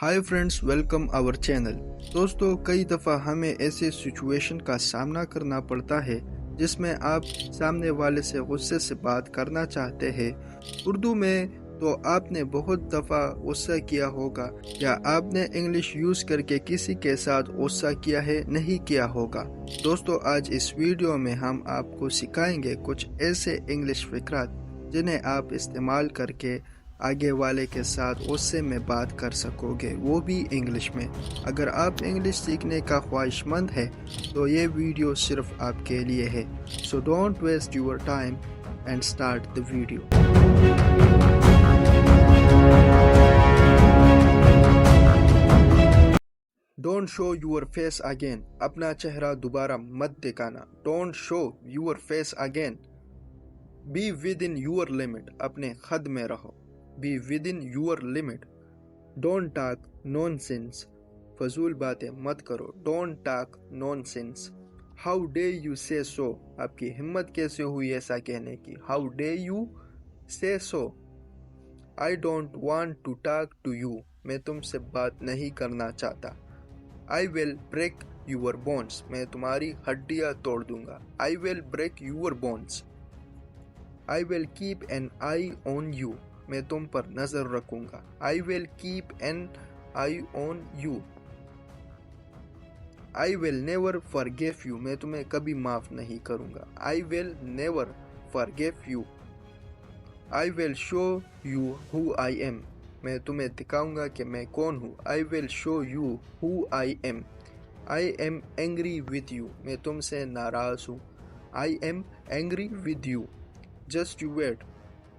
Hi friends, welcome our channel. दोस्तों, कई दफ़ा हमें ऐसे सिचुएशन का सामना करना पड़ता है जिसमें आप सामने वाले से गुस्से से बात करना चाहते हैं। उर्दू में तो आपने बहुत दफ़ा गुस्सा किया होगा या आपने इंग्लिश यूज़ करके किसी के साथ गुस्सा किया है, नहीं किया होगा। दोस्तों, आज इस वीडियो में हम आपको सिखाएंगे कुछ ऐसे इंग्लिश फ़िक्रात जिन्हें आप इस्तेमाल करके आगे वाले के साथ गुस्से में बात कर सकोगे, वो भी इंग्लिश में। अगर आप इंग्लिश सीखने का ख्वाहिशमंद है तो ये वीडियो सिर्फ आपके लिए है। So don't waste your time and start the video. Don't show your face again. अपना चेहरा दोबारा मत दिखाना। Don't show your face again. Be within your limit. अपने हद में रहो। Be within your limit. Don't talk nonsense. फजूल बातें मत करो। Don't talk nonsense. How dare you say so? आपकी हिम्मत कैसे हुई ऐसा कहने की? How dare you say so? I don't want to talk to you. मैं तुमसे बात नहीं करना चाहता। I will break your bones. मैं तुम्हारी हड्डियां तोड़ दूंगा। I will break your bones. I will keep an eye on you. मैं तुम पर नजर रखूंगा। I will keep an eye on you. I will never forgive you. मैं तुम्हें कभी माफ नहीं करूंगा। I will never forgive you. I will show you who I am. मैं तुम्हें दिखाऊंगा कि मैं कौन हूँ। I will show you who I am. I am angry with you. मैं तुमसे नाराज हूँ। I am angry with you. Just you wait.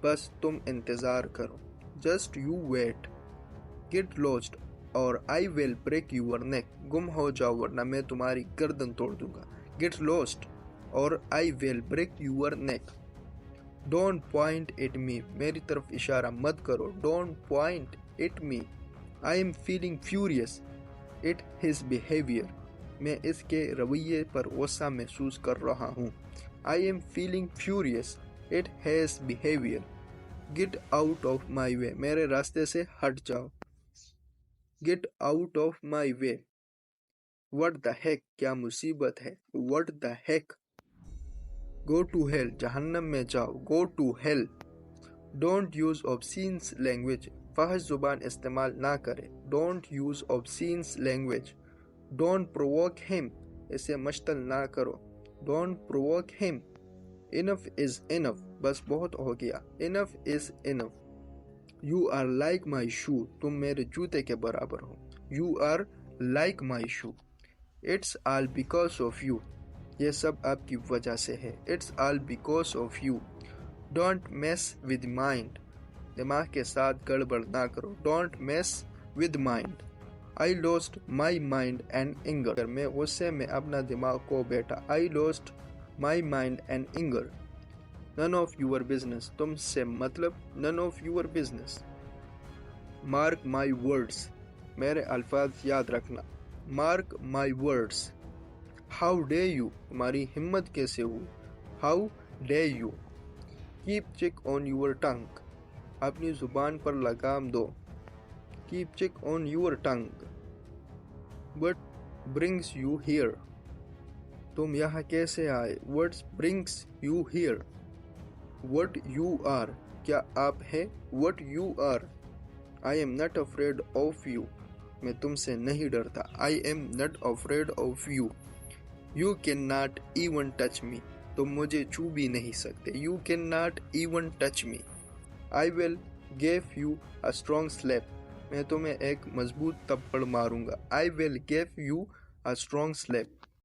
बस तुम इंतज़ार करो। Just you wait. Get lost और I will break your neck. गुम हो जाओ वरना मैं तुम्हारी गर्दन तोड़ दूंगा। Get lost और I will break your neck. Don't point at me. मेरी तरफ इशारा मत करो। Don't point at me. I am feeling furious at his behavior. मैं इसके रवैये पर गुस्सा महसूस कर रहा हूँ। I am feeling furious at his behavior. Get out of my way. मेरे रास्ते से हट जाओ। Get out of my way. What the heck? क्या मुसीबत है? What the heck? Go to hell. जहन्नम में जाओ। Go to hell. Don't use obscene language. फहश जुबान इस्तेमाल ना करें। Don't use obscene language. Don't provoke him. इसे मश्तल ना करो। Don't provoke him. Enough is enough. बस बहुत हो गया। Enough is enough. You are like my shoe. तुम मेरे जूते के बराबर हो। You are like my shoe. It's all because of you. ये सब आपकी वजह से है। It's all because of you. Don't mess with mind. दिमाग के साथ गड़बड़ ना करो। Don't mess with mind. I lost my mind and anger. मैं गुस्से में अपना दिमाग खो बैठा। I lost my mind and anger. None of your business. तुमसे मतलब none of your business. Mark my words. मेरे अल्फाज याद रखना। Mark my words. How dare you? तुम्हारी हिम्मत कैसे हुई? How dare you? Keep check on your tongue. अपनी जुबान पर लगाम दो। Keep check on your tongue. What brings you here? तुम यहाँ कैसे आए? What brings you here? What you are? क्या आप हैं? What you are? I am not afraid of you. मैं तुमसे नहीं डरता। I am not afraid of you. You cannot even touch me. तुम मुझे छू भी नहीं सकते। You cannot even touch me. I will give you a strong slap. मैं तुम्हें एक मजबूत थप्पड़ मारूंगा। I will give you a strong slap.